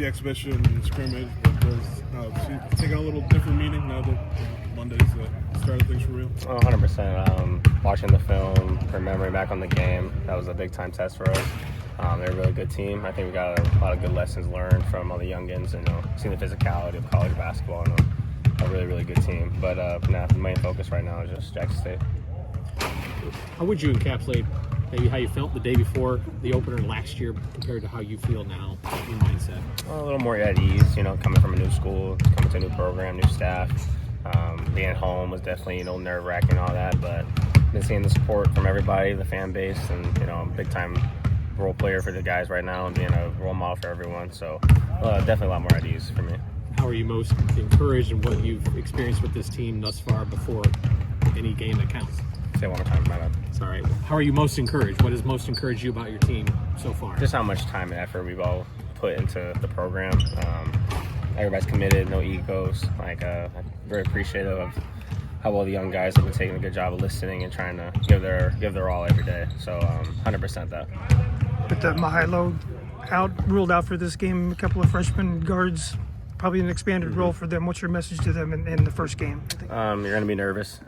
The exhibition and scrimmage was taking a little different meaning now that Monday's the start of things for real. 100%. Watching the film, remembering back on the game, that was a big time test for us. They're a really good team. I think we got a lot of good lessons learned from all the youngins and seeing the physicality of college basketball and a really, really good team. But the main focus right now is just Jackson State. How would you encapsulate maybe how you felt the day before the opener last year compared to how you feel now in mindset? Well, a little more at ease, coming from a new school, coming to a new program, new staff. Being at home was definitely, nerve-wracking and all that, but been seeing the support from everybody, the fan base, and, I'm a big-time role player for the guys right now and being a role model for everyone. So definitely a lot more at ease for me. How are you most encouraged in what you've experienced with this team thus far before any game that counts? Say it one more time, my bad. Sorry. How are you most encouraged? What has most encouraged you about your team so far? Just how much time and effort we've all put into the program. Everybody's committed, no egos. I'm very appreciative of how well the young guys have been taking a good job of listening and trying to give their all every day. So 100% that. With the Mihailo ruled out for this game, a couple of freshman guards, probably an expanded role for them. What's your message to them in the first game? You're going to be nervous.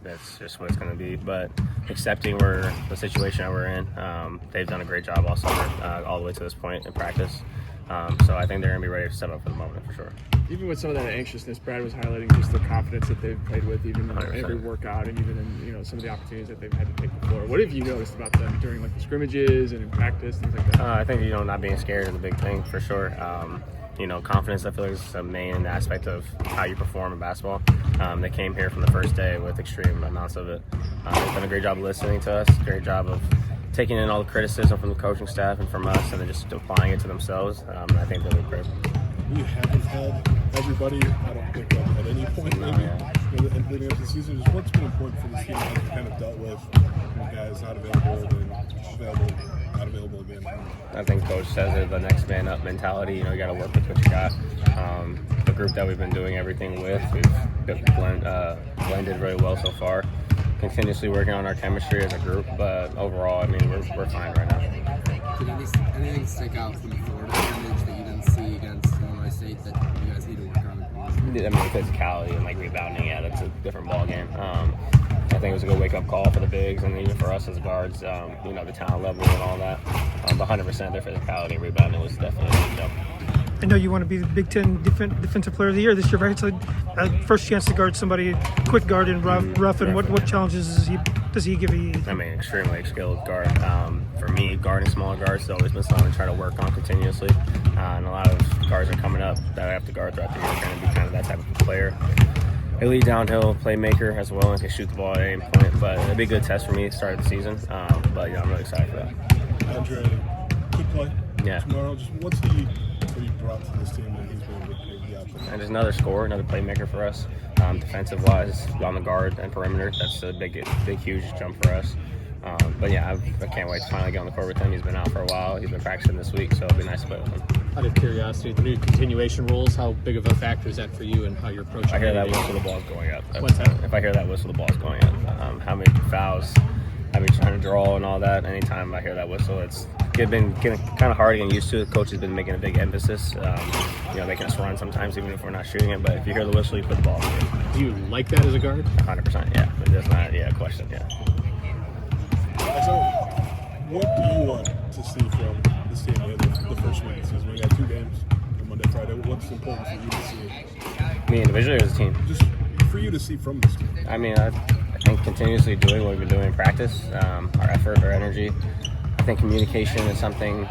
That's just what it's going to be. But accepting the situation that we're in, they've done a great job all summer, all the way to this point in practice. So I think they're going to be ready to step up for the moment for sure. Even with some of that anxiousness, Brad was highlighting just the confidence that they've played with, even in every workout and even in some of the opportunities that they've had to take the floor. What have you noticed about them during the scrimmages and in practice, things like that? I think not being scared is a big thing for sure. Confidence I feel like is the main aspect of how you perform in basketball. They came here from the first day with extreme amounts of it. They've done a great job of listening to us, great job of taking in all the criticism from the coaching staff and from us and then just applying it to themselves. I think they'll be great. We haven't had everybody, I don't think, at any point leading up to the season. Just what's been important for this team that you've kind of dealt with guys not available, then not available again? I think Coach says it, the next man up mentality. You got to work with what you got. The group that we've been doing everything with, we've blended really well so far. Continuously working on our chemistry as a group, but overall, we're fine right now. Did anything stick out from the Florida scrimmage that you didn't see against Illinois State that you guys need to work on? Physicality and rebounding, that's a different ball game. I think it was a good wake-up call for the bigs and even for us as guards, the talent level and all that. But 100% their physicality and rebounding was definitely a big jump. I know you want to be the Big Ten Defensive Player of the Year this year, right? It's first chance to guard somebody, quick guard and rough. And what challenges does he give you? Extremely skilled guard. For me, guarding smaller guards has always been something I try to work on continuously. And a lot of guards are coming up that I have to guard throughout the year. I'm going to be kind of that type of player. Elite downhill playmaker as well and can shoot the ball at any point. But it'll be a good test for me at the start of the season. I'm really excited for that. Andre, could play tomorrow. Just what's he brought to this team that he's been able to take the outcome? And just another scorer, another playmaker for us. Defensive-wise, on the guard and perimeter, that's a big, huge jump for us. I can't wait to finally get on the court with him. He's been out for a while. He's been practicing this week, so it'll be nice to play with him. Out of curiosity, the new continuation rules, how big of a factor is that for you and how you're approaching it? I hear that whistle, the ball's going up. What's that? If I hear that whistle, the ball's going up. How many fouls, I've been trying to draw and all that. Anytime I hear that whistle, it's been getting kind of hard to get used to. The coach has been making a big emphasis, making us run sometimes even if we're not shooting it. But if you hear the whistle, you put the ball in. Do you like that as a guard? 100%, yeah. But that's not a question, yeah. So, what do you want to see from this team in the first week of the season? We got 2 games on Monday, Friday. What's important for you to see? Me individually or as a team? Just for you to see from this team. I think continuously doing what we've been doing in practice, our effort, our energy. I think communication is something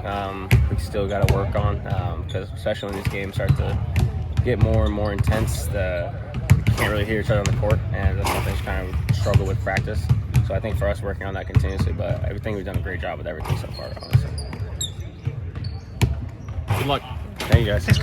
we still got to work on because especially when these games start to get more and more intense, we can't really hear each other on the court, and that's something to kind of struggle with practice. So I think for us working on that continuously, but everything we've done a great job with everything so far, honestly. Good luck. Thank you guys. Thanks, Coach.